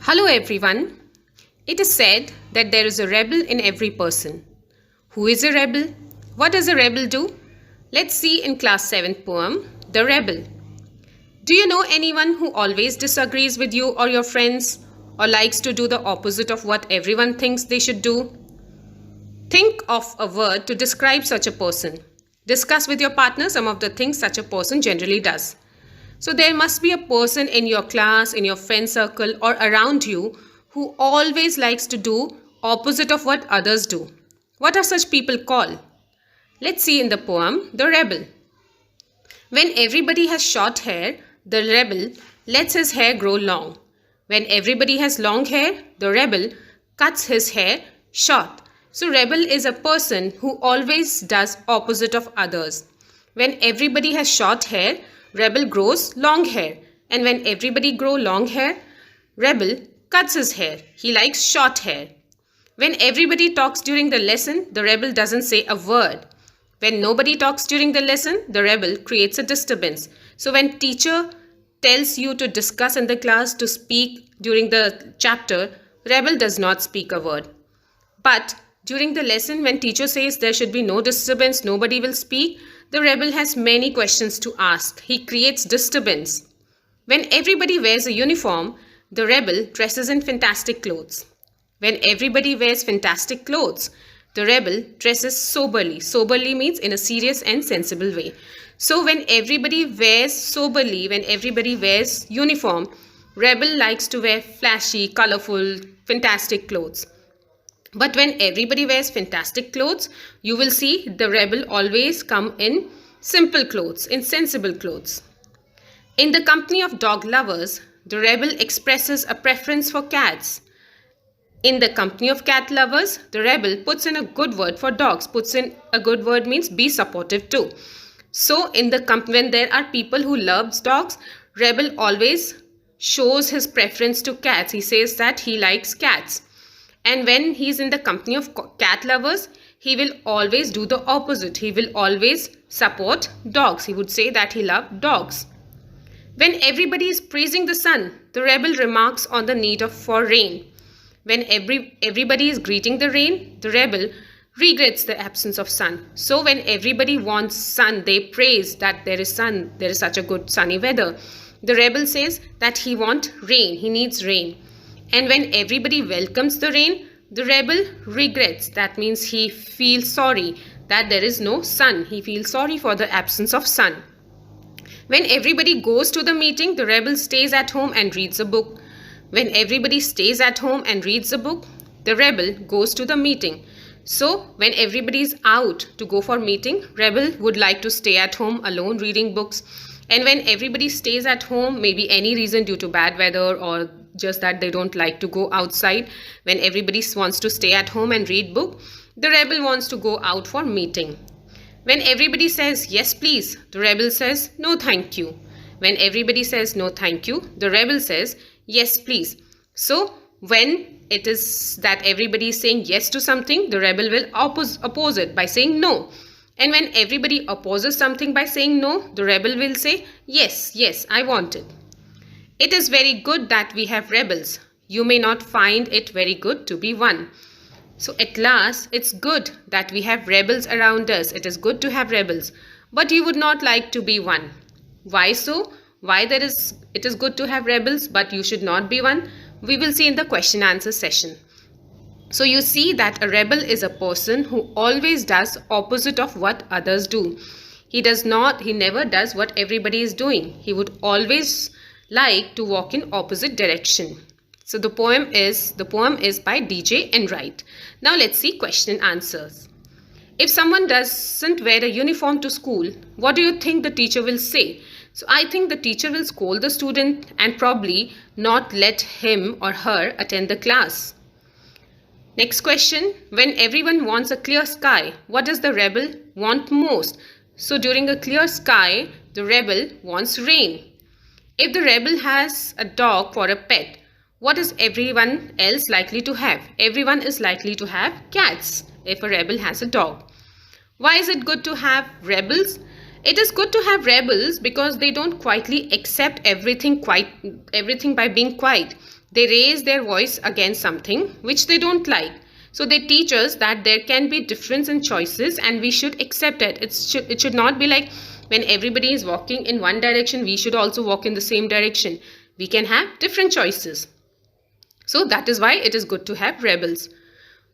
Hello everyone. It is said that there is a rebel in every person. Who is a rebel? What does a rebel do? Let's see in class 7 poem, The Rebel. Do you know anyone who always disagrees with you or your friends or likes to do the opposite of what everyone thinks they should do? Think of a word to describe such a person. Discuss with your partner some of the things such a person generally does. So there must be a person in your class, in your friend circle or around you who always likes to do opposite of what others do. What are such people called? Let's see in the poem, The Rebel. When everybody has short hair, the rebel lets his hair grow long. When everybody has long hair, the rebel cuts his hair short. So rebel is a person who always does opposite of others. When everybody has short hair, rebel grows long hair. And when everybody grow long hair, rebel cuts his hair. He likes short hair. When everybody talks during the lesson, the rebel doesn't say a word. When nobody talks during the lesson, the rebel creates a disturbance. So when teacher tells you to discuss in the class, to speak during the chapter, rebel does not speak a word. But during the lesson, when teacher says there should be no disturbance, nobody will speak, the rebel has many questions to ask. He creates disturbance. When everybody wears a uniform, the rebel dresses in fantastic clothes. When everybody wears fantastic clothes, the rebel dresses soberly. Soberly means in a serious and sensible way. So when everybody wears soberly, when everybody wears uniform, rebel likes to wear flashy, colorful, fantastic clothes. But when everybody wears fantastic clothes, you will see the rebel always come in simple clothes, in sensible clothes. In the company of dog lovers, the rebel expresses a preference for cats. In the company of cat lovers, the rebel puts in a good word for dogs. Puts in a good word means be supportive too. So in the company, when there are people who loves dogs, rebel always shows his preference to cats. He says that he likes cats. And when he's in the company of cat lovers, he will always do the opposite. He will always support dogs. He would say that he loves dogs. When everybody is praising the sun, the rebel remarks on the need for rain. When everybody is greeting the rain, the rebel regrets the absence of sun. So when everybody wants sun, they praise that there is sun, there is such a good sunny weather. The rebel says that he wants rain, he needs rain. And when everybody welcomes the rain, the rebel regrets. That means he feels sorry that there is no sun. He feels sorry for the absence of sun. When everybody goes to the meeting, the rebel stays at home and reads a book. When everybody stays at home and reads a book, the rebel goes to the meeting. So when everybody is out to go for meeting, rebel would like to stay at home alone reading books. And when everybody stays at home, maybe any reason due to bad weather or just that they don't like to go outside, when everybody wants to stay at home and read book, the rebel wants to go out for meeting. When everybody says yes please, the rebel says no thank you. When everybody says no thank you, the rebel says yes please. So when it is that everybody is saying yes to something, the rebel will oppose it by saying no. And when everybody opposes something by saying no, the rebel will say yes, yes, I want it. It is very good that we have rebels. You may not find it very good to be one. So at last, it's good that we have rebels around us. It is good to have rebels. But you would not like to be one. Why so? Why it is good to have rebels, but you should not be one? We will see in the question answer session. So you see that a rebel is a person who always does opposite of what others do. He never does what everybody is doing. He would always like to walk in opposite direction. So the poem is by DJ Enright. Now let's see question and answers. If someone doesn't wear a uniform to school, what do you think the teacher will say? So I think the teacher will scold the student and probably not let him or her attend the class. Next question, when everyone wants a clear sky, what does the rebel want most? So during a clear sky, the rebel wants rain. If the rebel has a dog for a pet, what is everyone else likely to have? Everyone is likely to have cats if a rebel has a dog. Why is it good to have rebels? It is good to have rebels because they don't quietly accept everything by being quiet. They raise their voice against something which they don't like. So they teach us that there can be difference in choices and we should accept it. It should not be like when everybody is walking in one direction, we should also walk in the same direction. We can have different choices. So that is why it is good to have rebels.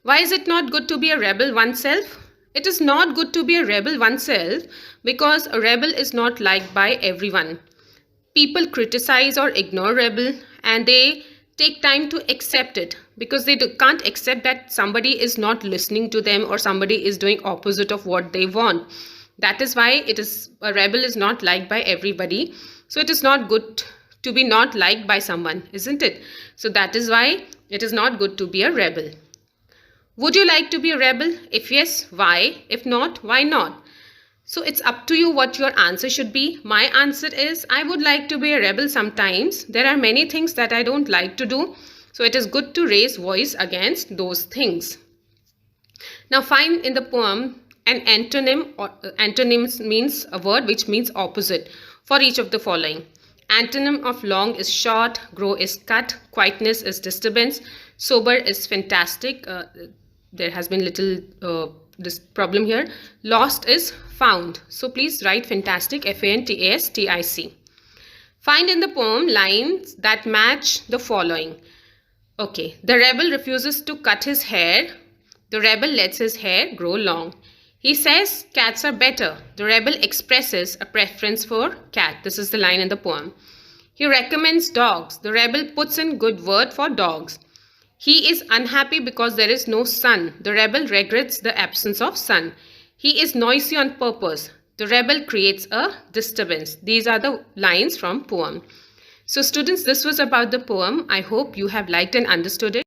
Why is it not good to be a rebel oneself? It is not good to be a rebel oneself because a rebel is not liked by everyone. People criticize or ignore rebel and they take time to accept it because they can't accept that somebody is not listening to them or somebody is doing opposite of what they want. That is why a rebel is not liked by everybody. So it is not good to be not liked by someone, isn't it? So that is why it is not good to be a rebel. Would you like to be a rebel? If yes, why? If not, why not? So it's up to you what your answer should be. My answer is I would like to be a rebel sometimes. There are many things that I don't like to do. So it is good to raise voice against those things. Now find in the poem an antonym. Antonyms means a word which means opposite for each of the following. Antonym of long is short, grow is cut, quietness is disturbance, sober is fantastic. There has been little this problem here. Lost is found. So please write fantastic, fantastic. Find in the poem lines that match the following. Okay, the rebel refuses to cut his hair. The rebel lets his hair grow long. He says cats are better. The rebel expresses a preference for cat. This is the line in the poem. He recommends dogs. The rebel puts in good word for dogs. He is unhappy because there is no sun. The rebel regrets the absence of sun. He is noisy on purpose. The rebel creates a disturbance. These are the lines from poem. So students, this was about the poem. I hope you have liked and understood it.